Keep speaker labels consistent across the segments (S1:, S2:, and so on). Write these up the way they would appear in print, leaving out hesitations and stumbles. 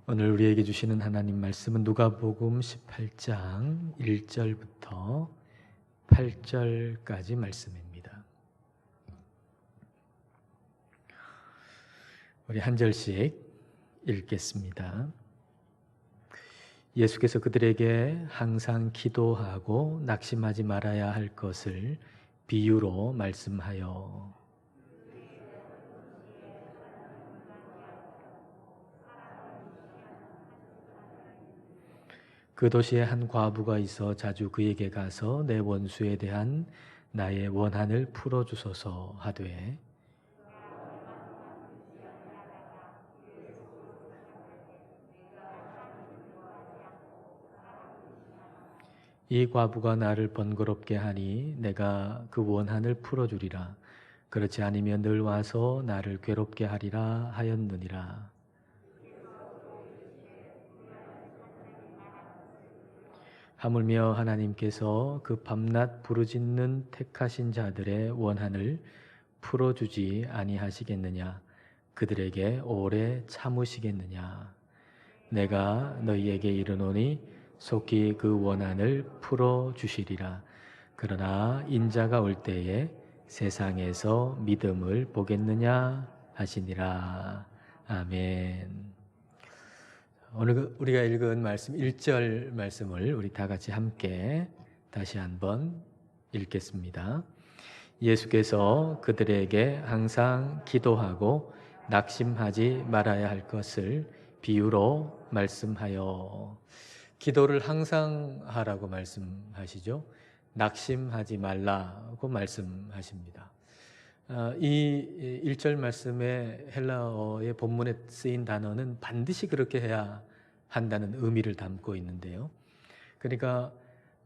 S1: 오늘 우리에게 주시는 하나님 말씀은 누가복음 18장 1절부터 8절까지 말씀입니다. 우리 한 절씩 읽겠습니다. 예수께서 그들에게 항상 기도하고 낙심하지 말아야 할 것을 비유로 말씀하여 그 도시에 한 과부가 있어 자주 그에게 가서 내 원수에 대한 나의 원한을 풀어주소서 하되 이 과부가 나를 번거롭게 하니 내가 그 원한을 풀어주리라. 그렇지 아니면 늘 와서 나를 괴롭게 하리라 하였느니라. 하물며 하나님께서 그 밤낮 부르짖는 택하신 자들의 원한을 풀어주지 아니하시겠느냐? 그들에게 오래 참으시겠느냐? 내가 너희에게 이르노니 속히 그 원한을 풀어주시리라. 그러나 인자가 올 때에 세상에서 믿음을 보겠느냐 하시니라. 아멘. 오늘 우리가 읽은 말씀 1절 말씀을 우리 다 같이 함께 다시 한번 읽겠습니다. 예수께서 그들에게 항상 기도하고 낙심하지 말아야 할 것을 비유로 말씀하여 기도를 항상 하라고 말씀하시죠. 낙심하지 말라고 말씀하십니다. 이 1절 말씀의 헬라어의 본문에 쓰인 단어는 반드시 그렇게 해야 한다는 의미를 담고 있는데요. 그러니까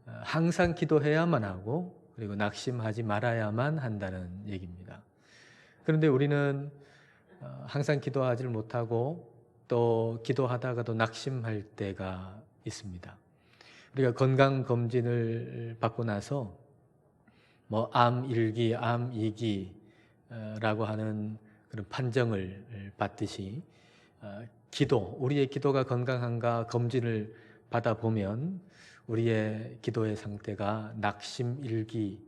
S1: 항상 기도해야만 하고 그리고 낙심하지 말아야만 한다는 얘기입니다. 그런데 우리는 항상 기도하지를 못하고 또 기도하다가도 낙심할 때가 있습니다. 우리가 건강검진을 받고 나서 암 1기, 암 2기 라고 하는 그런 판정을 받듯이 우리의 기도가 건강한가 검진을 받아보면 우리의 기도의 상태가 낙심 1기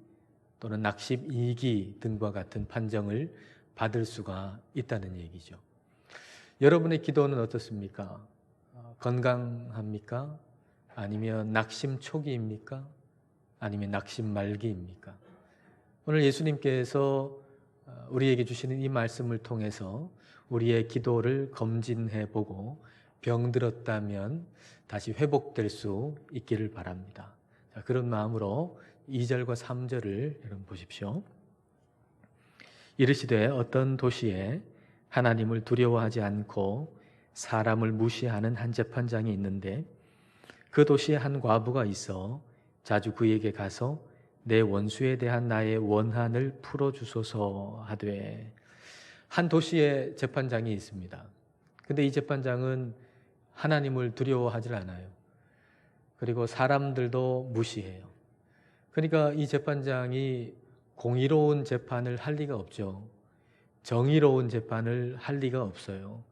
S1: 또는 낙심 2기 등과 같은 판정을 받을 수가 있다는 얘기죠. 여러분의 기도는 어떻습니까? 건강합니까? 아니면 낙심 초기입니까? 아니면 낙심 말기입니까? 오늘 예수님께서 우리에게 주시는 이 말씀을 통해서 우리의 기도를 검진해보고 병들었다면 다시 회복될 수 있기를 바랍니다. 자, 그런 마음으로 2절과 3절을 여러분 보십시오. 이르시되 어떤 도시에 하나님을 두려워하지 않고 사람을 무시하는 한 재판장이 있는데 그 도시에 한 과부가 있어 자주 그에게 가서 내 원수에 대한 나의 원한을 풀어주소서 하되 한 도시에 재판장이 있습니다. 근데 이 재판장은 하나님을 두려워하지 않아요. 그리고 사람들도 무시해요. 그러니까 이 재판장이 공의로운 재판을 할 리가 없죠. 정의로운 재판을 할 리가 없어요.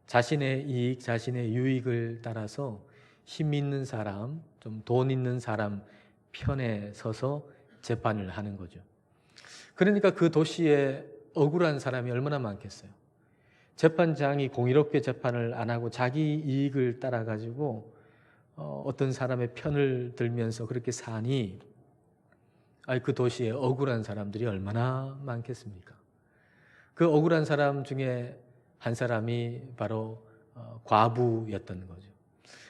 S1: 자신의 이익, 자신의 유익을 따라서 힘 있는 사람, 좀 돈 있는 사람 편에 서서 재판을 하는 거죠. 그러니까 그 도시에 억울한 사람이 얼마나 많겠어요. 재판장이 공의롭게 재판을 안 하고 자기 이익을 따라가지고 어떤 사람의 편을 들면서 그렇게 사니 그 도시에 억울한 사람들이 얼마나 많겠습니까? 그 억울한 사람 중에 한 사람이 바로 과부였던 거죠.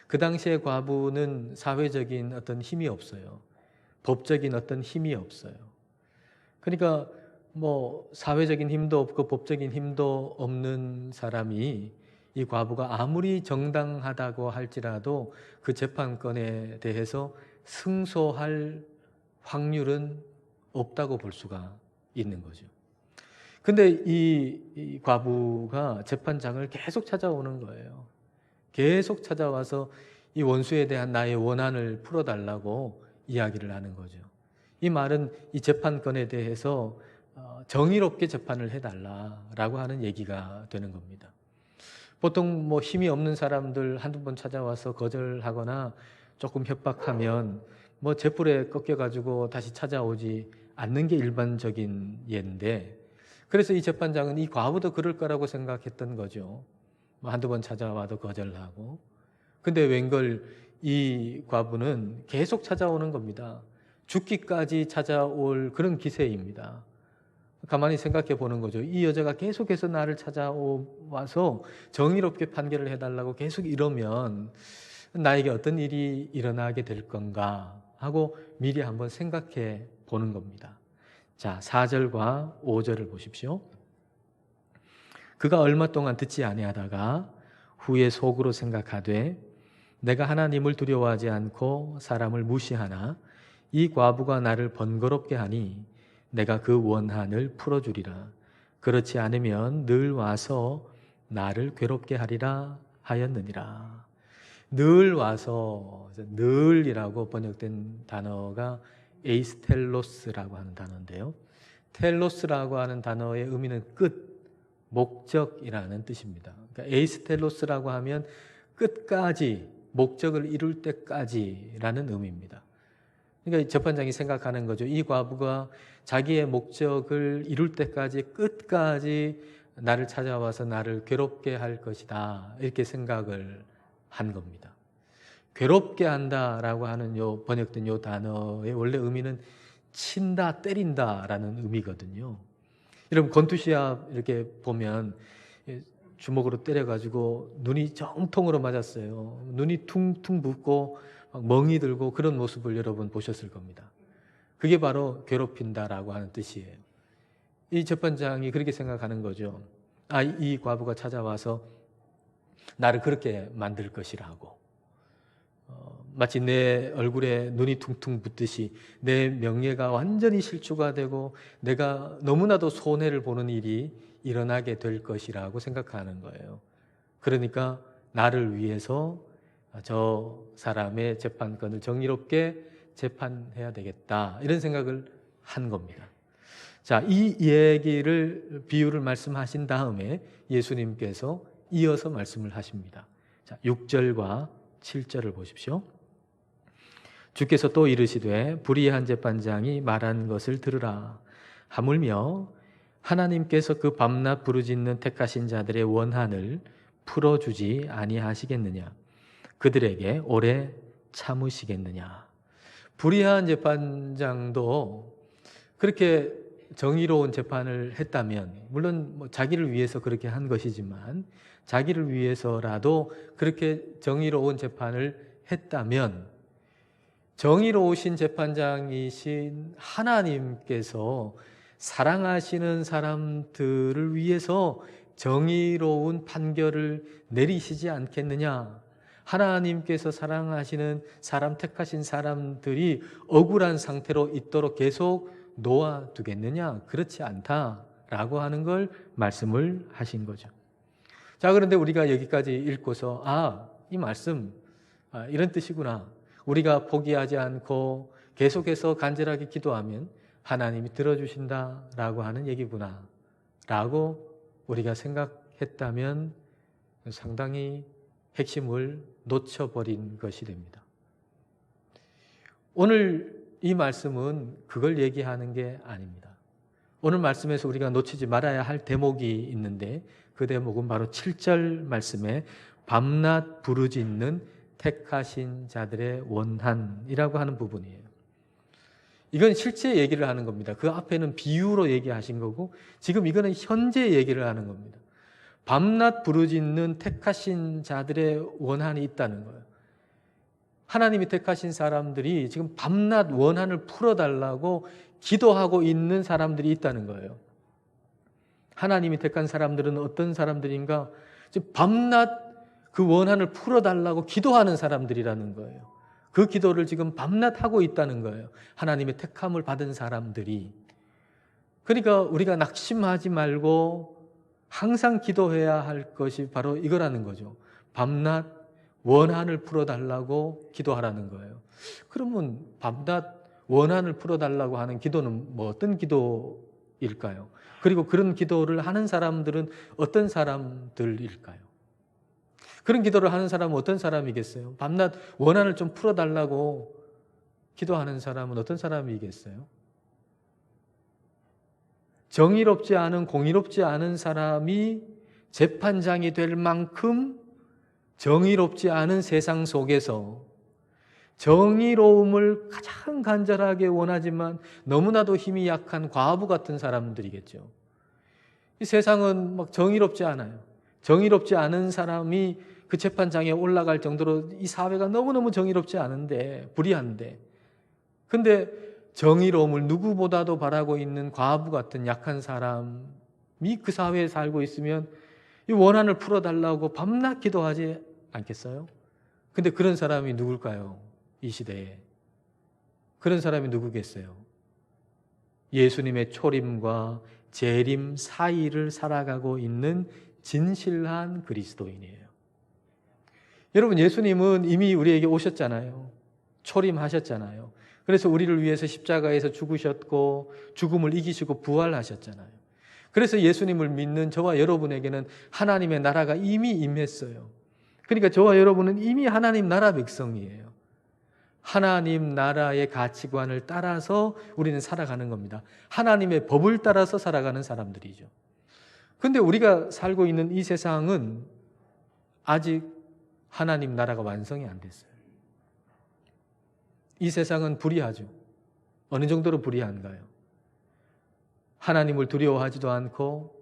S1: 그 당시에 과부는 사회적인 어떤 힘이 없어요. 법적인 어떤 힘이 없어요. 그러니까 사회적인 힘도 없고 법적인 힘도 없는 사람이 이 과부가 아무리 정당하다고 할지라도 그 재판권에 대해서 승소할 확률은 없다고 볼 수가 있는 거죠. 근데 이 과부가 재판장을 계속 찾아오는 거예요. 계속 찾아와서 이 원수에 대한 나의 원한을 풀어달라고 이야기를 하는 거죠. 이 말은 이 재판권에 대해서 정의롭게 재판을 해달라라고 하는 얘기가 되는 겁니다. 보통 뭐 힘이 없는 사람들 한두 번 찾아와서 거절하거나 조금 협박하면 뭐 잿불에 꺾여가지고 다시 찾아오지 않는 게 일반적인 예인데, 그래서 이 재판장은 이 과부도 그럴 거라고 생각했던 거죠. 뭐 한두 번 찾아와도 거절하고. 근데 웬걸 이 과부는 계속 찾아오는 겁니다. 죽기까지 찾아올 그런 기세입니다. 가만히 생각해 보는 거죠. 이 여자가 계속해서 나를 찾아와서 정의롭게 판결을 해달라고 계속 이러면 나에게 어떤 일이 일어나게 될 건가 하고 미리 한번 생각해 보는 겁니다. 자, 4절과 5절을 보십시오. 그가 얼마 동안 듣지 아니하다가 후에 속으로 생각하되 내가 하나님을 두려워하지 않고 사람을 무시하나 이 과부가 나를 번거롭게 하니 내가 그 원한을 풀어주리라. 그렇지 않으면 늘 와서 나를 괴롭게 하리라 하였느니라. 늘 와서, 늘이라고 번역된 단어가 에이스텔로스라고 하는 단어인데요. 텔로스라고 하는 단어의 의미는 끝, 목적이라는 뜻입니다. 그러니까 에이스텔로스라고 하면 끝까지, 목적을 이룰 때까지라는 의미입니다. 그러니까 재판장이 생각하는 거죠. 이 과부가 자기의 목적을 이룰 때까지, 끝까지 나를 찾아와서 나를 괴롭게 할 것이다, 이렇게 생각을 한 겁니다. 괴롭게 한다라고 하는 요 번역된 요 단어의 원래 의미는 친다, 때린다라는 의미거든요. 여러분 권투시합 이렇게 보면 주먹으로 때려가지고 눈이 정통으로 맞았어요. 눈이 퉁퉁 붓고 막 멍이 들고 그런 모습을 여러분 보셨을 겁니다. 그게 바로 괴롭힌다라고 하는 뜻이에요. 이 재판장이 그렇게 생각하는 거죠. 아, 이 과부가 찾아와서 나를 그렇게 만들 것이라고. 마치 내 얼굴에 눈이 퉁퉁 붓듯이 내 명예가 완전히 실추가 되고 내가 너무나도 손해를 보는 일이 일어나게 될 것이라고 생각하는 거예요. 그러니까 나를 위해서 저 사람의 재판권을 정의롭게 재판해야 되겠다, 이런 생각을 한 겁니다. 자, 이 얘기를, 비유를 말씀하신 다음에 예수님께서 이어서 말씀을 하십니다. 자, 6절과 7절을 보십시오. 주께서 또 이르시되 불의한 재판장이 말한 것을 들으라. 하물며 하나님께서 그 밤낮 부르짖는 택하신 자들의 원한을 풀어주지 아니하시겠느냐? 그들에게 오래 참으시겠느냐? 불의한 재판장도 그렇게 정의로운 재판을 했다면, 물론 뭐 자기를 위해서 그렇게 한 것이지만 자기를 위해서라도 그렇게 정의로운 재판을 했다면 정의로우신 재판장이신 하나님께서 사랑하시는 사람들을 위해서 정의로운 판결을 내리시지 않겠느냐? 하나님께서 사랑하시는 사람, 택하신 사람들이 억울한 상태로 있도록 계속 놓아두겠느냐? 그렇지 않다라고 하는 걸 말씀을 하신 거죠. 자, 그런데 우리가 여기까지 읽고서 이 말씀 이런 뜻이구나. 우리가 포기하지 않고 계속해서 간절하게 기도하면 하나님이 들어주신다라고 하는 얘기구나 라고 우리가 생각했다면 상당히 핵심을 놓쳐버린 것이 됩니다. 오늘 이 말씀은 그걸 얘기하는 게 아닙니다. 오늘 말씀에서 우리가 놓치지 말아야 할 대목이 있는데 그 대목은 바로 7절 말씀에 밤낮 부르짖는 택하신 자들의 원한이라고 하는 부분이에요. 이건 실제 얘기를 하는 겁니다. 그 앞에는 비유로 얘기하신 거고 지금 이거는 현재 얘기를 하는 겁니다. 밤낮 부르짖는 택하신 자들의 원한이 있다는 거예요. 하나님이 택하신 사람들이 지금 밤낮 원한을 풀어달라고 기도하고 있는 사람들이 있다는 거예요. 하나님이 택한 사람들은 어떤 사람들인가? 밤낮 그 원한을 풀어달라고 기도하는 사람들이라는 거예요. 그 기도를 지금 밤낮 하고 있다는 거예요. 하나님의 택함을 받은 사람들이. 그러니까 우리가 낙심하지 말고 항상 기도해야 할 것이 바로 이거라는 거죠. 밤낮 원한을 풀어달라고 기도하라는 거예요. 그러면 밤낮 원한을 풀어달라고 하는 기도는 뭐 어떤 기도일까요? 그리고 그런 기도를 하는 사람들은 어떤 사람들일까요? 그런 기도를 하는 사람은 어떤 사람이겠어요? 밤낮 원한을 좀 풀어달라고 기도하는 사람은 어떤 사람이겠어요? 정의롭지 않은, 공의롭지 않은 사람이 재판장이 될 만큼 정의롭지 않은 세상 속에서 정의로움을 가장 간절하게 원하지만 너무나도 힘이 약한 과부 같은 사람들이겠죠. 이 세상은 막 정의롭지 않아요. 정의롭지 않은 사람이 그 재판장에 올라갈 정도로 이 사회가 너무너무 정의롭지 않은데, 불의한데, 근데 정의로움을 누구보다도 바라고 있는 과부 같은 약한 사람이 그 사회에 살고 있으면 이 원한을 풀어달라고 밤낮 기도하지 않겠어요? 근데 그런 사람이 누굴까요? 이 시대에. 그런 사람이 누구겠어요? 예수님의 초림과 재림 사이를 살아가고 있는 진실한 그리스도인이에요. 여러분, 예수님은 이미 우리에게 오셨잖아요. 초림하셨잖아요. 그래서 우리를 위해서 십자가에서 죽으셨고 죽음을 이기시고 부활하셨잖아요. 그래서 예수님을 믿는 저와 여러분에게는 하나님의 나라가 이미 임했어요. 그러니까 저와 여러분은 이미 하나님 나라 백성이에요. 하나님 나라의 가치관을 따라서 우리는 살아가는 겁니다. 하나님의 법을 따라서 살아가는 사람들이죠. 근데 우리가 살고 있는 이 세상은 아직 하나님 나라가 완성이 안 됐어요. 이 세상은 불의하죠. 어느 정도로 불의한가요? 하나님을 두려워하지도 않고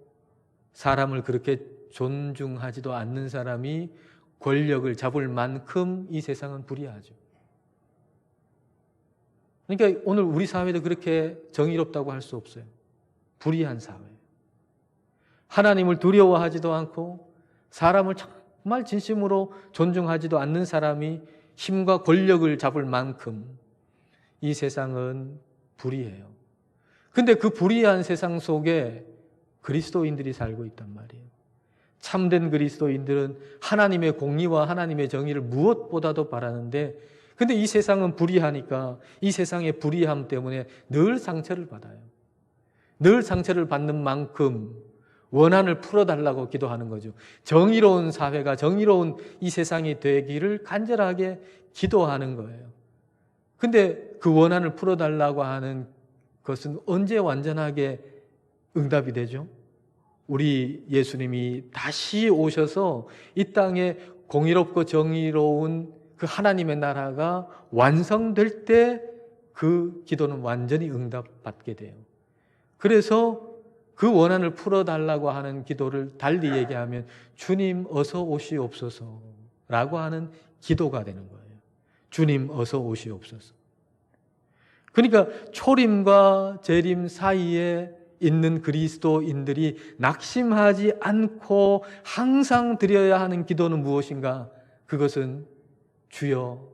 S1: 사람을 그렇게 존중하지도 않는 사람이 권력을 잡을 만큼 이 세상은 불의하죠. 그러니까 오늘 우리 사회도 그렇게 정의롭다고 할 수 없어요. 불의한 사회. 하나님을 두려워하지도 않고 사람을 정말 진심으로 존중하지도 않는 사람이 힘과 권력을 잡을 만큼 이 세상은 불의해요. 근데 그 불의한 세상 속에 그리스도인들이 살고 있단 말이에요. 참된 그리스도인들은 하나님의 공의와 하나님의 정의를 무엇보다도 바라는데, 근데 이 세상은 불의하니까 이 세상의 불의함 때문에 늘 상처를 받아요. 늘 상처를 받는 만큼 원한을 풀어달라고 기도하는 거죠. 정의로운 사회가, 정의로운 이 세상이 되기를 간절하게 기도하는 거예요. 근데 그 원한을 풀어달라고 하는 것은 언제 완전하게 응답이 되죠? 우리 예수님이 다시 오셔서 이 땅에 공의롭고 정의로운 그 하나님의 나라가 완성될 때 그 기도는 완전히 응답받게 돼요. 그래서 그 원한을 풀어달라고 하는 기도를 달리 얘기하면 주님 어서 오시옵소서라고 하는 기도가 되는 거예요. 주님 어서 오시옵소서. 그러니까 초림과 재림 사이에 있는 그리스도인들이 낙심하지 않고 항상 드려야 하는 기도는 무엇인가? 그것은 주여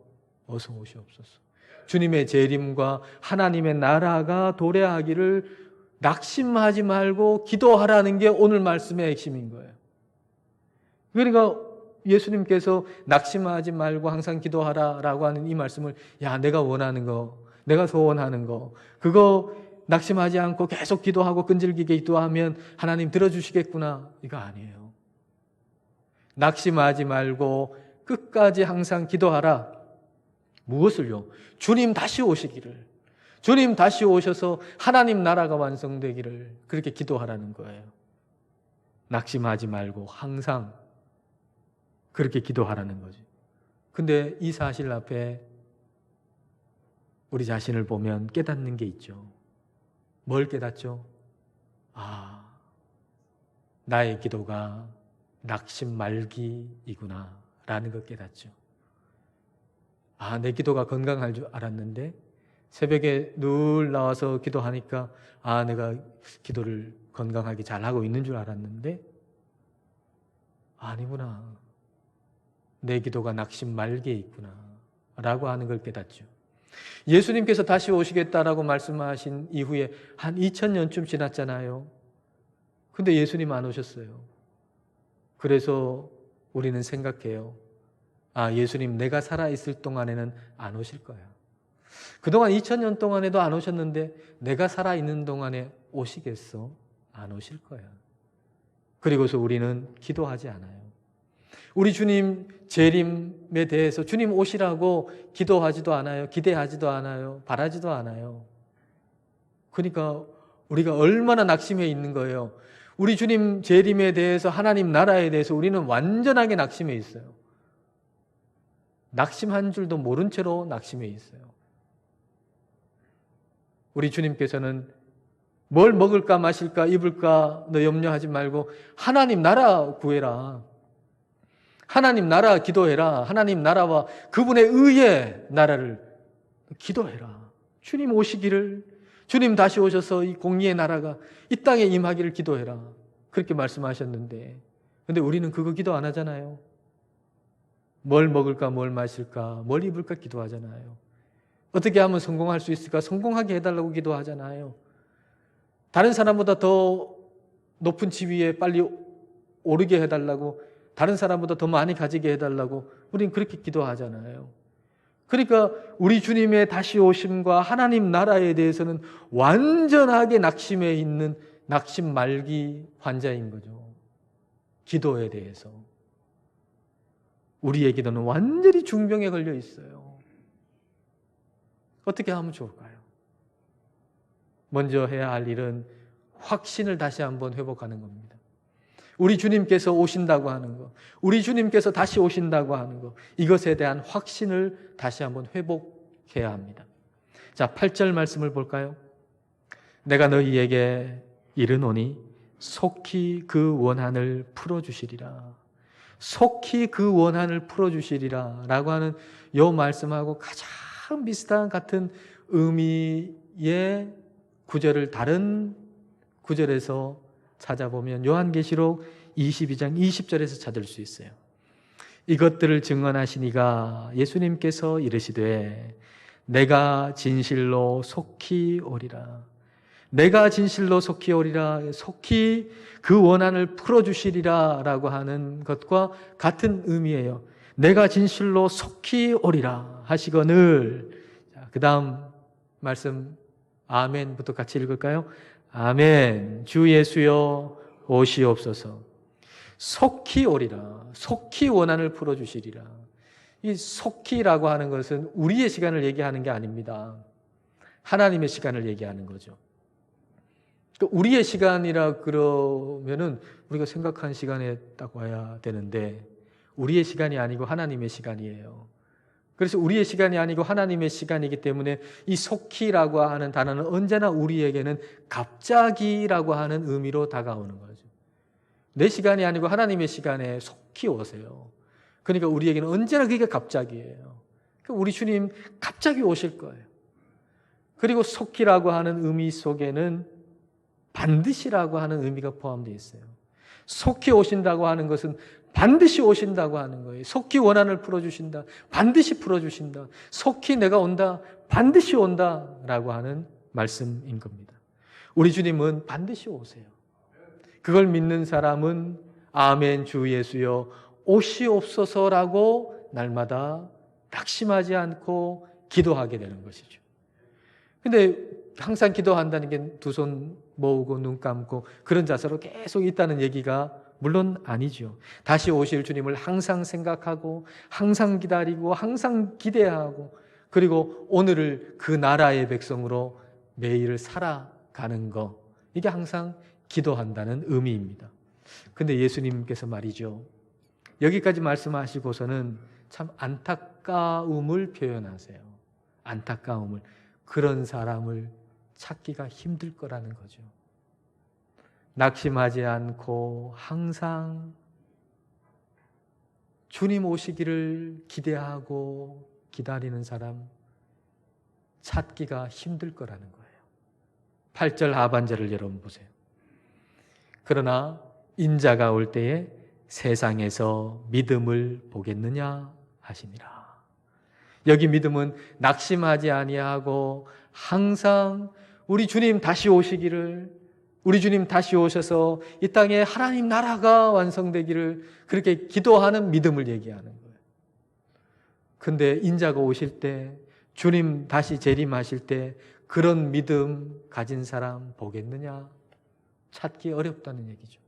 S1: 어서 오시옵소서. 주님의 재림과 하나님의 나라가 도래하기를 낙심하지 말고 기도하라는 게 오늘 말씀의 핵심인 거예요. 그러니까 예수님께서 낙심하지 말고 항상 기도하라라고 하는 이 말씀을, 야, 내가 원하는 거, 내가 소원하는 거, 그거 낙심하지 않고 계속 기도하고 끈질기게 기도하면 하나님 들어주시겠구나, 이거 아니에요. 낙심하지 말고 끝까지 항상 기도하라. 무엇을요? 주님 다시 오시기를, 주님 다시 오셔서 하나님 나라가 완성되기를 그렇게 기도하라는 거예요. 낙심하지 말고 항상 그렇게 기도하라는 거죠. 근데 이 사실 앞에 우리 자신을 보면 깨닫는 게 있죠. 뭘 깨닫죠? 아, 나의 기도가 낙심 말기이구나 라는 걸 깨닫죠. 아, 내 기도가 건강할 줄 알았는데 새벽에 늘 나와서 기도하니까 아, 내가 기도를 건강하게 잘하고 있는 줄 알았는데 아니구나. 내 기도가 낙심 말기에 있구나 라고 하는 걸 깨닫죠. 예수님께서 다시 오시겠다라고 말씀하신 이후에 한 2000년쯤 지났잖아요. 근데 예수님 안 오셨어요. 그래서 우리는 생각해요. 아, 예수님 내가 살아있을 동안에는 안 오실 거야. 그동안 2000년 동안에도 안 오셨는데 내가 살아있는 동안에 오시겠어? 안 오실 거야. 그리고서 우리는 기도하지 않아요. 우리 주님 재림에 대해서 주님 오시라고 기도하지도 않아요. 기대하지도 않아요. 바라지도 않아요. 그러니까 우리가 얼마나 낙심해 있는 거예요. 우리 주님 재림에 대해서, 하나님 나라에 대해서 우리는 완전하게 낙심해 있어요. 낙심한 줄도 모른 채로 낙심해 있어요. 우리 주님께서는 뭘 먹을까 마실까 입을까 너 염려하지 말고 하나님 나라 구해라. 하나님 나라 기도해라. 하나님 나라와 그분의 의의 나라를 기도해라. 주님 오시기를, 주님 다시 오셔서 이 공의의 나라가 이 땅에 임하기를 기도해라. 그렇게 말씀하셨는데, 근데 우리는 그거 기도 안 하잖아요. 뭘 먹을까 뭘 마실까 뭘 입을까 기도하잖아요. 어떻게 하면 성공할 수 있을까 성공하게 해달라고 기도하잖아요. 다른 사람보다 더 높은 지위에 빨리 오르게 해달라고, 다른 사람보다 더 많이 가지게 해달라고 우리는 그렇게 기도하잖아요. 그러니까 우리 주님의 다시 오심과 하나님 나라에 대해서는 완전하게 낙심해 있는 낙심 말기 환자인 거죠. 기도에 대해서. 우리의 기도는 완전히 중병에 걸려 있어요. 어떻게 하면 좋을까요? 먼저 해야 할 일은 확신을 다시 한번 회복하는 겁니다. 우리 주님께서 오신다고 하는 것, 우리 주님께서 다시 오신다고 하는 것, 이것에 대한 확신을 다시 한번 회복해야 합니다. 자, 8절 말씀을 볼까요? 내가 너희에게 이르노니 속히 그 원한을 풀어주시리라. 속히 그 원한을 풀어주시리라 라고 하는 이 말씀하고 가장 비슷한 같은 의미의 구절을 다른 구절에서 찾아보면 요한계시록 22장 20절에서 찾을 수 있어요. 이것들을 증언하시니가 예수님께서 이르시되 내가 진실로 속히 오리라. 내가 진실로 속히 오리라. 속히 그 원한을 풀어주시리라 라고 하는 것과 같은 의미예요. 내가 진실로 속히 오리라 하시거늘. 그 다음 말씀 아멘부터 같이 읽을까요? 아멘. 주 예수여 오시옵소서. 속히 오리라. 속히 원한을 풀어주시리라. 이 속히라고 하는 것은 우리의 시간을 얘기하는 게 아닙니다. 하나님의 시간을 얘기하는 거죠. 우리의 시간이라 그러면은 우리가 생각한 시간에 딱 와야 되는데 우리의 시간이 아니고 하나님의 시간이에요. 그래서 우리의 시간이 아니고 하나님의 시간이기 때문에 이 속히라고 하는 단어는 언제나 우리에게는 갑자기라고 하는 의미로 다가오는 거죠. 내 시간이 아니고 하나님의 시간에 속히 오세요. 그러니까 우리에게는 언제나 그게 갑자기예요. 우리 주님 갑자기 오실 거예요. 그리고 속히라고 하는 의미 속에는 반드시라고 하는 의미가 포함되어 있어요. 속히 오신다고 하는 것은 반드시 오신다고 하는 거예요. 속히 원한을 풀어주신다. 반드시 풀어주신다. 속히 내가 온다. 반드시 온다. 라고 하는 말씀인 겁니다. 우리 주님은 반드시 오세요. 그걸 믿는 사람은 아멘 주 예수여 오시옵소서라고 날마다 낙심하지 않고 기도하게 되는 것이죠. 근데 항상 기도한다는 게 두 손 모으고 눈 감고 그런 자세로 계속 있다는 얘기가 물론 아니죠. 다시 오실 주님을 항상 생각하고 항상 기다리고 항상 기대하고 그리고 오늘을 그 나라의 백성으로 매일 살아가는 거, 이게 항상 기도한다는 의미입니다. 근데 예수님께서 말이죠, 여기까지 말씀하시고서는 참 안타까움을 표현하세요. 안타까움을. 그런 사람을 찾기가 힘들 거라는 거죠. 낙심하지 않고 항상 주님 오시기를 기대하고 기다리는 사람 찾기가 힘들 거라는 거예요. 8절 하반절을 여러분 보세요. 그러나 인자가 올 때에 세상에서 믿음을 보겠느냐 하시니라. 여기 믿음은 낙심하지 아니하고 항상 우리 주님 다시 오시기를, 우리 주님 다시 오셔서 이 땅에 하나님 나라가 완성되기를 그렇게 기도하는 믿음을 얘기하는 거예요. 근데 인자가 오실 때, 주님 다시 재림하실 때 그런 믿음 가진 사람 보겠느냐? 찾기 어렵다는 얘기죠.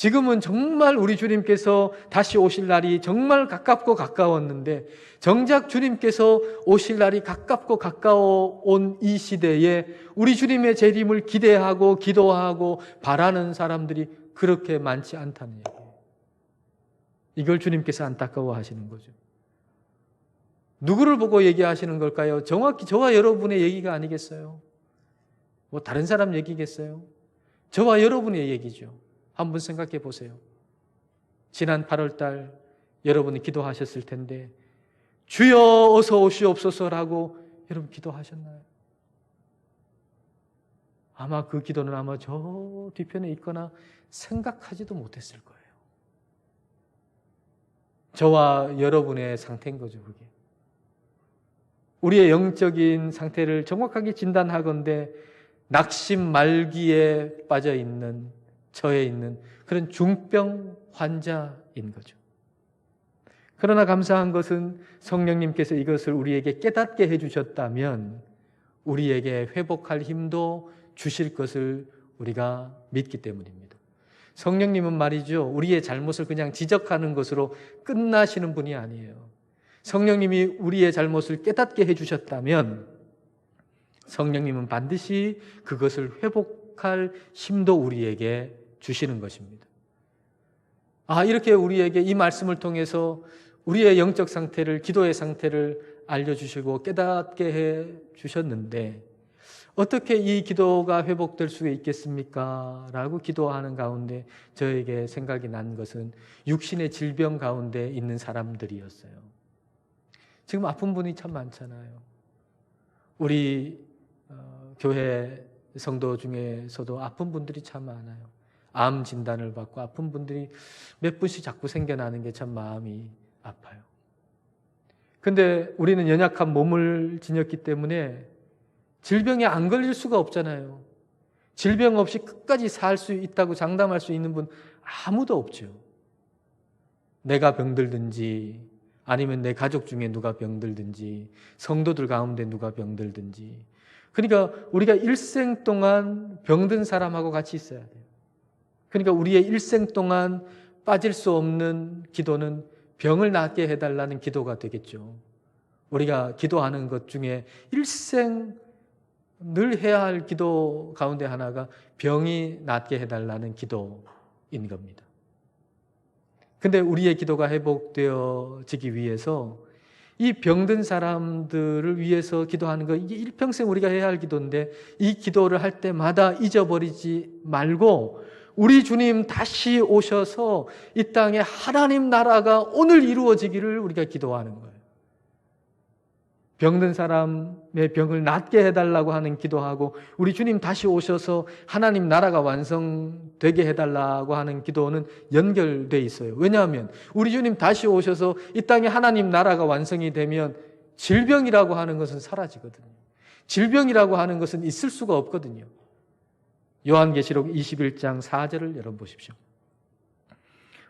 S1: 지금은 정말 우리 주님께서 다시 오실 날이 정말 가깝고 가까웠는데 정작 주님께서 오실 날이 가깝고 가까워온 이 시대에 우리 주님의 재림을 기대하고 기도하고 바라는 사람들이 그렇게 많지 않다는 얘기예요. 이걸 주님께서 안타까워하시는 거죠. 누구를 보고 얘기하시는 걸까요? 정확히 저와 여러분의 얘기가 아니겠어요? 뭐 다른 사람 얘기겠어요? 저와 여러분의 얘기죠. 한번 생각해 보세요. 지난 8월 달 여러분이 기도하셨을 텐데 주여 어서 오시옵소서라고 여러분 기도하셨나요? 아마 그 기도는 아마 저 뒤편에 있거나 생각하지도 못했을 거예요. 저와 여러분의 상태인 거죠, 그게. 우리의 영적인 상태를 정확하게 진단하건대 낙심 말기에 빠져 있는, 처해 있는 그런 중병 환자인 거죠. 그러나 감사한 것은 성령님께서 이것을 우리에게 깨닫게 해주셨다면 우리에게 회복할 힘도 주실 것을 우리가 믿기 때문입니다. 성령님은 말이죠, 우리의 잘못을 그냥 지적하는 것으로 끝나시는 분이 아니에요. 성령님이 우리의 잘못을 깨닫게 해주셨다면 성령님은 반드시 그것을 회복할 힘도 우리에게 주시는 것입니다. 이렇게 우리에게 이 말씀을 통해서 우리의 영적 상태를, 기도의 상태를 알려주시고 깨닫게 해주셨는데 어떻게 이 기도가 회복될 수 있겠습니까? 라고 기도하는 가운데 저에게 생각이 난 것은 육신의 질병 가운데 있는 사람들이었어요. 지금 아픈 분이 참 많잖아요. 우리 교회 성도 중에서도 아픈 분들이 참 많아요. 암 진단을 받고 아픈 분들이 몇 분씩 자꾸 생겨나는 게 참 마음이 아파요. 근데 우리는 연약한 몸을 지녔기 때문에 질병에 안 걸릴 수가 없잖아요. 질병 없이 끝까지 살 수 있다고 장담할 수 있는 분 아무도 없죠. 내가 병들든지 아니면 내 가족 중에 누가 병들든지 성도들 가운데 누가 병들든지, 그러니까 우리가 일생 동안 병든 사람하고 같이 있어야 돼요. 그러니까 우리의 일생 동안 빠질 수 없는 기도는 병을 낫게 해달라는 기도가 되겠죠. 우리가 기도하는 것 중에 일생 늘 해야 할 기도 가운데 하나가 병이 낫게 해달라는 기도인 겁니다. 근데 우리의 기도가 회복되어지기 위해서 이 병든 사람들을 위해서 기도하는 거, 이게 일평생 우리가 해야 할 기도인데 이 기도를 할 때마다 잊어버리지 말고 우리 주님 다시 오셔서 이 땅에 하나님 나라가 오늘 이루어지기를 우리가 기도하는 거예요. 병든 사람의 병을 낫게 해달라고 하는 기도하고 우리 주님 다시 오셔서 하나님 나라가 완성되게 해달라고 하는 기도는 연결돼 있어요. 왜냐하면 우리 주님 다시 오셔서 이 땅에 하나님 나라가 완성이 되면 질병이라고 하는 것은 사라지거든요. 질병이라고 하는 것은 있을 수가 없거든요. 요한계시록 21장 4절을 열어보십시오.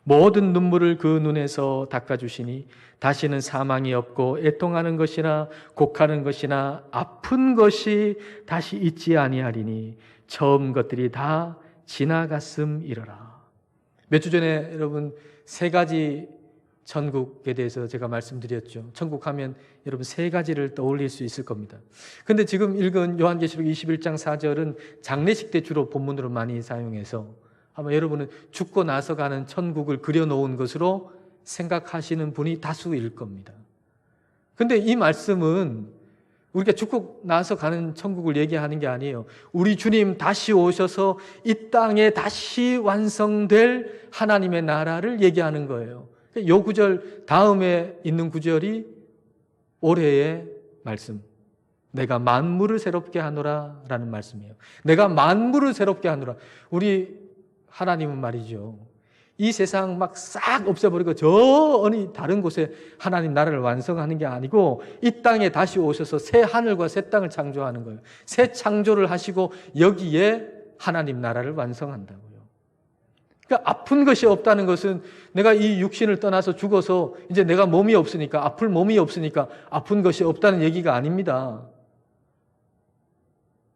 S1: 모든 눈물을 그 눈에서 닦아주시니 다시는 사망이 없고 애통하는 것이나 곡하는 것이나 아픈 것이 다시 있지 아니하리니 처음 것들이 다 지나갔음이러라. 몇 주 전에 여러분 세 가지 천국에 대해서 제가 말씀드렸죠. 천국 하면 여러분 세 가지를 떠올릴 수 있을 겁니다. 근데 지금 읽은 요한계시록 21장 4절은 장례식 때 주로 본문으로 많이 사용해서 아마 여러분은 죽고 나서 가는 천국을 그려놓은 것으로 생각하시는 분이 다수일 겁니다. 근데 이 말씀은 우리가 죽고 나서 가는 천국을 얘기하는 게 아니에요. 우리 주님 다시 오셔서 이 땅에 다시 완성될 하나님의 나라를 얘기하는 거예요. 이 구절 다음에 있는 구절이 올해의 말씀. 내가 만물을 새롭게 하노라 라는 말씀이에요. 내가 만물을 새롭게 하노라. 우리 하나님은 말이죠, 이 세상 막 싹 없애버리고 저 어느 다른 곳에 하나님 나라를 완성하는 게 아니고 이 땅에 다시 오셔서 새 하늘과 새 땅을 창조하는 거예요. 새 창조를 하시고 여기에 하나님 나라를 완성한다고요. 그러니까 아픈 것이 없다는 것은 내가 이 육신을 떠나서 죽어서 이제 내가 몸이 없으니까, 아플 몸이 없으니까 아픈 것이 없다는 얘기가 아닙니다.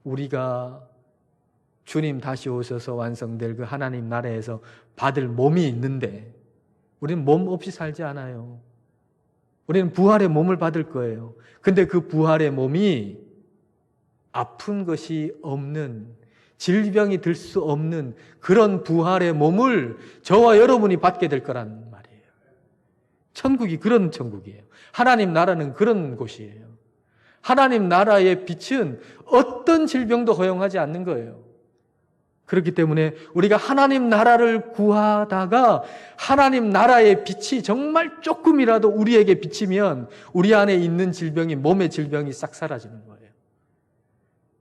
S1: 우리가 주님 다시 오셔서 완성될 그 하나님 나라에서 받을 몸이 있는데 우리는 몸 없이 살지 않아요. 우리는 부활의 몸을 받을 거예요. 근데 그 부활의 몸이 아픈 것이 없는, 질병이 들 수 없는 그런 부활의 몸을 저와 여러분이 받게 될 거란 말이에요. 천국이 그런 천국이에요. 하나님 나라는 그런 곳이에요. 하나님 나라의 빛은 어떤 질병도 허용하지 않는 거예요. 그렇기 때문에 우리가 하나님 나라를 구하다가 하나님 나라의 빛이 정말 조금이라도 우리에게 비치면 우리 안에 있는 질병이, 몸의 질병이 싹 사라지는 거예요.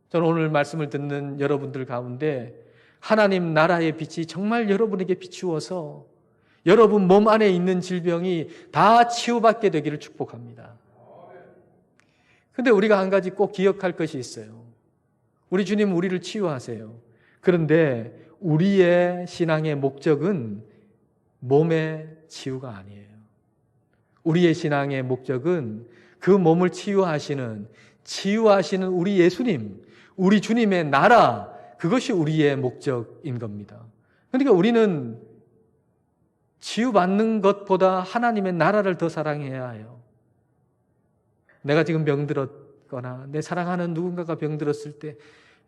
S1: 저는 오늘 말씀을 듣는 여러분들 가운데 하나님 나라의 빛이 정말 여러분에게 비추어서 여러분 몸 안에 있는 질병이 다 치유받게 되기를 축복합니다. 근데 우리가 한 가지 꼭 기억할 것이 있어요. 우리 주님은 우리를 치유하세요. 그런데 우리의 신앙의 목적은 몸의 치유가 아니에요. 우리의 신앙의 목적은 그 몸을 치유하시는 우리 예수님, 우리 주님의 나라, 그것이 우리의 목적인 겁니다. 그러니까 우리는 치유받는 것보다 하나님의 나라를 더 사랑해야 해요. 내가 지금 병들었거나 내 사랑하는 누군가가 병들었을 때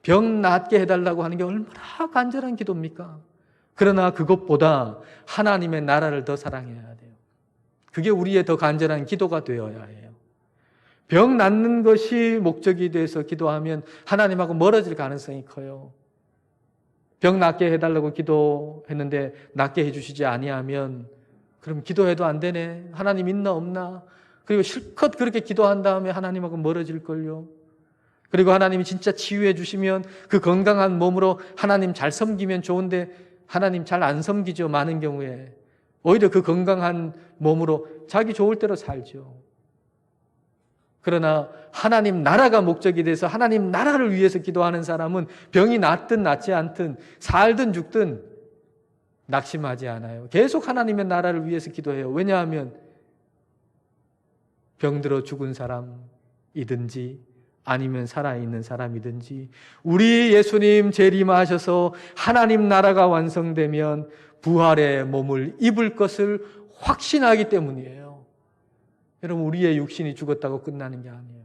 S1: 병 낫게 해달라고 하는 게 얼마나 간절한 기도입니까? 그러나 그것보다 하나님의 나라를 더 사랑해야 돼요. 그게 우리의 더 간절한 기도가 되어야 해요. 병 낫는 것이 목적이 돼서 기도하면 하나님하고 멀어질 가능성이 커요. 병 낫게 해달라고 기도했는데 낫게 해주시지 아니하면 그럼 기도해도 안 되네. 하나님 있나 없나? 그리고 실컷 그렇게 기도한 다음에 하나님하고 멀어질걸요. 그리고 하나님이 진짜 치유해 주시면 그 건강한 몸으로 하나님 잘 섬기면 좋은데 하나님 잘 안 섬기죠. 많은 경우에. 오히려 그 건강한 몸으로 자기 좋을 대로 살죠. 그러나 하나님 나라가 목적이 돼서 하나님 나라를 위해서 기도하는 사람은 병이 낫든 낫지 않든 살든 죽든 낙심하지 않아요. 계속 하나님의 나라를 위해서 기도해요. 왜냐하면 병들어 죽은 사람이든지 아니면 살아있는 사람이든지 우리 예수님 재림하셔서 하나님 나라가 완성되면 부활의 몸을 입을 것을 확신하기 때문이에요. 여러분, 우리의 육신이 죽었다고 끝나는 게 아니에요.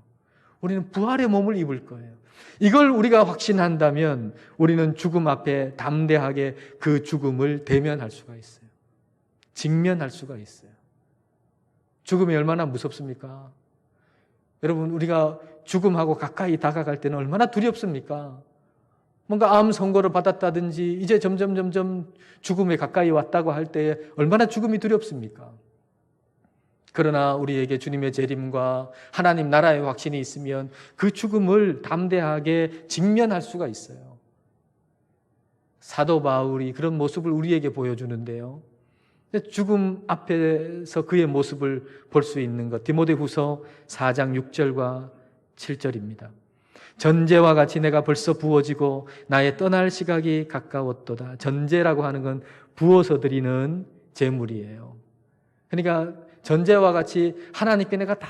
S1: 우리는 부활의 몸을 입을 거예요. 이걸 우리가 확신한다면 우리는 죽음 앞에 담대하게 그 죽음을 대면할 수가 있어요. 직면할 수가 있어요. 죽음이 얼마나 무섭습니까? 여러분, 우리가 죽음하고 가까이 다가갈 때는 얼마나 두렵습니까? 뭔가 암 선고를 받았다든지 이제 점점 죽음에 가까이 왔다고 할 때 얼마나 죽음이 두렵습니까? 그러나 우리에게 주님의 재림과 하나님 나라의 확신이 있으면 그 죽음을 담대하게 직면할 수가 있어요. 사도 바울이 그런 모습을 우리에게 보여주는데요. 죽음 앞에서 그의 모습을 볼 수 있는 것, 디모데후서 4장 6절과 7절입니다. 전제와 같이 내가 벌써 부어지고 나의 떠날 시각이 가까웠도다. 전제라고 하는 건 부어서 드리는 제물이에요. 그러니까 전제와 같이 하나님께 내가 다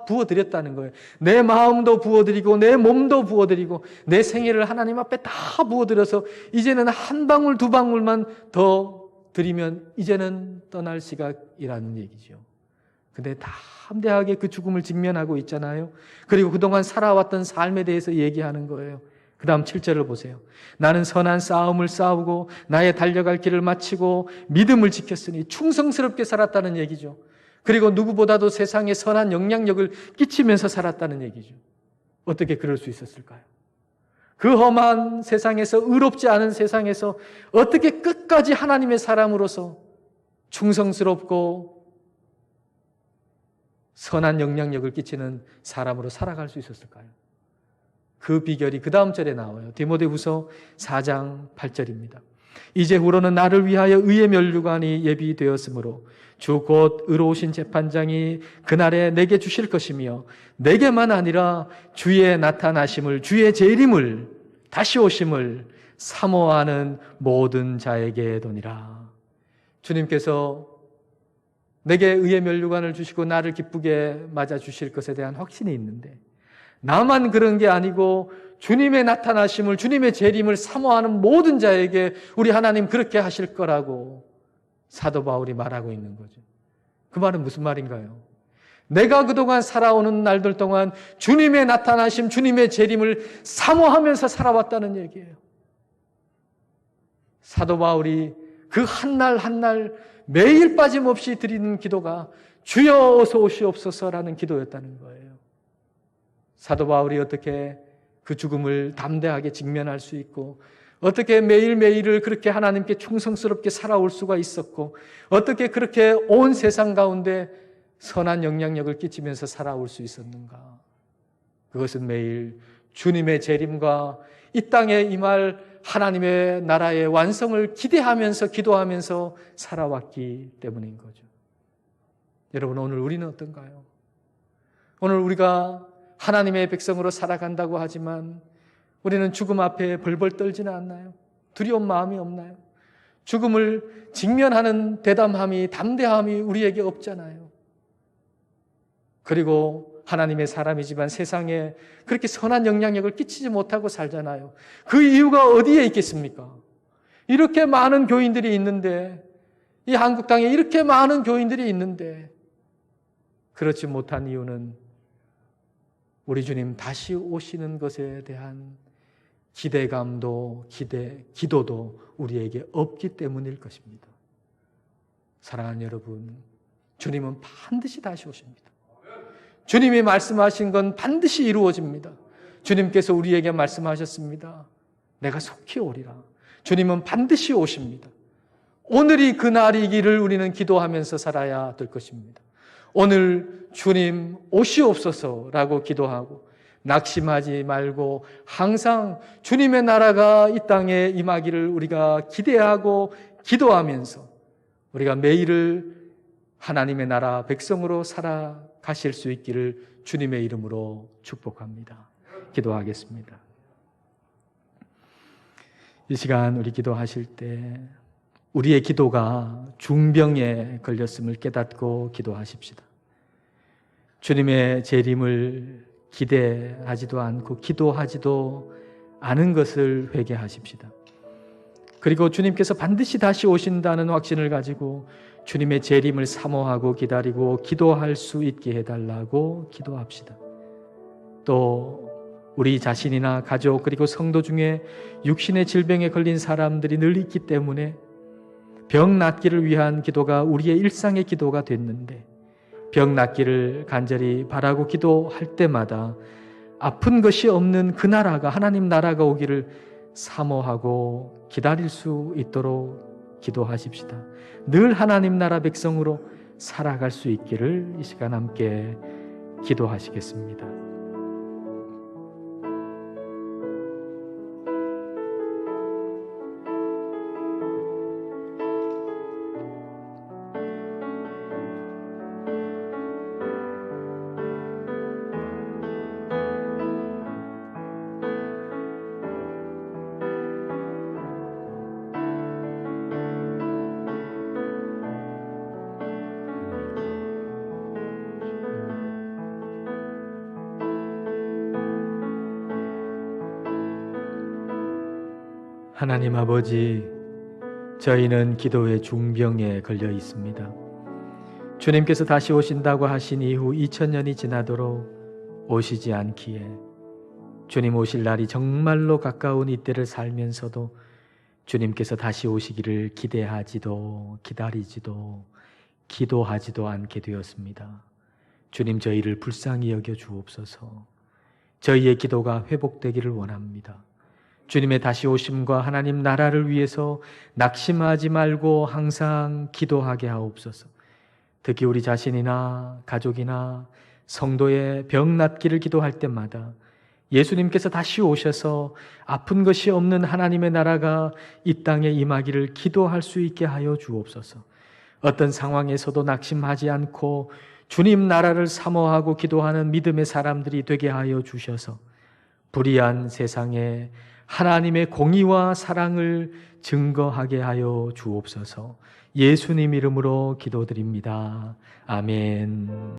S1: 부어드렸다는 거예요. 내 마음도 부어드리고 내 몸도 부어드리고 내 생애를 하나님 앞에 다 부어드려서 이제는 한 방울 두 방울만 더 드리면 이제는 떠날 시각이라는 얘기죠. 근데 담대하게 그 죽음을 직면하고 있잖아요. 그리고 그동안 살아왔던 삶에 대해서 얘기하는 거예요. 그 다음 7절을 보세요. 나는 선한 싸움을 싸우고 나의 달려갈 길을 마치고 믿음을 지켰으니 충성스럽게 살았다는 얘기죠. 그리고 누구보다도 세상에 선한 영향력을 끼치면서 살았다는 얘기죠. 어떻게 그럴 수 있었을까요? 그 험한 세상에서, 의롭지 않은 세상에서 어떻게 끝까지 하나님의 사람으로서 충성스럽고 선한 영향력을 끼치는 사람으로 살아갈 수 있었을까요? 그 비결이 그 다음 절에 나와요. 디모데후서 4장 8절입니다. 이제후로는 나를 위하여 의의 면류관이 예비되었으므로 주 곧 의로우신 재판장이 그날에 내게 주실 것이며 내게만 아니라 주의 나타나심을, 주의 재림을, 다시 오심을 사모하는 모든 자에게 도니라. 주님께서 내게 의의 면류관을 주시고 나를 기쁘게 맞아 주실 것에 대한 확신이 있는데 나만 그런 게 아니고 주님의 나타나심을, 주님의 재림을 사모하는 모든 자에게 우리 하나님 그렇게 하실 거라고 사도 바울이 말하고 있는 거죠. 그 말은 무슨 말인가요? 내가 그동안 살아오는 날들 동안 주님의 나타나심, 주님의 재림을 사모하면서 살아왔다는 얘기예요. 사도 바울이 그 한 날 한 날 매일 빠짐없이 드리는 기도가 주여 어서 오시옵소서라는 기도였다는 거예요. 사도 바울이 어떻게 그 죽음을 담대하게 직면할 수 있고, 어떻게 매일매일을 그렇게 하나님께 충성스럽게 살아올 수가 있었고, 어떻게 그렇게 온 세상 가운데 선한 영향력을 끼치면서 살아올 수 있었는가? 그것은 매일 주님의 재림과 이 땅에 임할 하나님의 나라의 완성을 기대하면서 기도하면서 살아왔기 때문인 거죠. 여러분, 오늘 우리는 어떤가요? 오늘 우리가 하나님의 백성으로 살아간다고 하지만 우리는 죽음 앞에 벌벌 떨지는 않나요? 두려운 마음이 없나요? 죽음을 직면하는 대담함이, 담대함이 우리에게 없잖아요. 그리고 하나님의 사람이지만 세상에 그렇게 선한 영향력을 끼치지 못하고 살잖아요. 그 이유가 어디에 있겠습니까? 이렇게 많은 교인들이 있는데, 이 한국 땅에 이렇게 많은 교인들이 있는데 그렇지 못한 이유는 우리 주님 다시 오시는 것에 대한 기대감도 기도도 우리에게 없기 때문일 것입니다. 사랑하는 여러분, 주님은 반드시 다시 오십니다. 주님이 말씀하신 건 반드시 이루어집니다. 주님께서 우리에게 말씀하셨습니다. 내가 속히 오리라. 주님은 반드시 오십니다. 오늘이 그날이기를 우리는 기도하면서 살아야 될 것입니다. 오늘 주님 오시옵소서라고 기도하고 낙심하지 말고 항상 주님의 나라가 이 땅에 임하기를 우리가 기대하고 기도하면서 우리가 매일을 하나님의 나라 백성으로 살아가실 수 있기를 주님의 이름으로 축복합니다. 기도하겠습니다. 이 시간 우리 기도하실 때 우리의 기도가 중병에 걸렸음을 깨닫고 기도하십시다. 주님의 재림을 기대하지도 않고 기도하지도 않은 것을 회개하십시다. 그리고 주님께서 반드시 다시 오신다는 확신을 가지고 주님의 재림을 사모하고 기다리고 기도할 수 있게 해달라고 기도합시다. 또 우리 자신이나 가족 그리고 성도 중에 육신의 질병에 걸린 사람들이 늘 있기 때문에 병 낫기를 위한 기도가 우리의 일상의 기도가 됐는데 병 낫기를 간절히 바라고 기도할 때마다 아픈 것이 없는 그 나라가, 하나님 나라가 오기를 사모하고 기다릴 수 있도록 기도하십시다. 늘 하나님 나라 백성으로 살아갈 수 있기를 이 시간 함께 기도하시겠습니다. 하나님 아버지, 저희는 기도의 중병에 걸려 있습니다. 주님께서 다시 오신다고 하신 이후 2000년이 지나도록 오시지 않기에 주님 오실 날이 정말로 가까운 이때를 살면서도 주님께서 다시 오시기를 기대하지도 기다리지도 기도하지도 않게 되었습니다. 주님, 저희를 불쌍히 여겨 주옵소서. 저희의 기도가 회복되기를 원합니다. 주님의 다시 오심과 하나님 나라를 위해서 낙심하지 말고 항상 기도하게 하옵소서. 특히 우리 자신이나 가족이나 성도의 병 낫기를 기도할 때마다 예수님께서 다시 오셔서 아픈 것이 없는 하나님의 나라가 이 땅에 임하기를 기도할 수 있게 하여 주옵소서. 어떤 상황에서도 낙심하지 않고 주님 나라를 사모하고 기도하는 믿음의 사람들이 되게 하여 주셔서 불의한 세상에 하나님의 공의와 사랑을 증거하게 하여 주옵소서. 예수님 이름으로 기도드립니다. 아멘.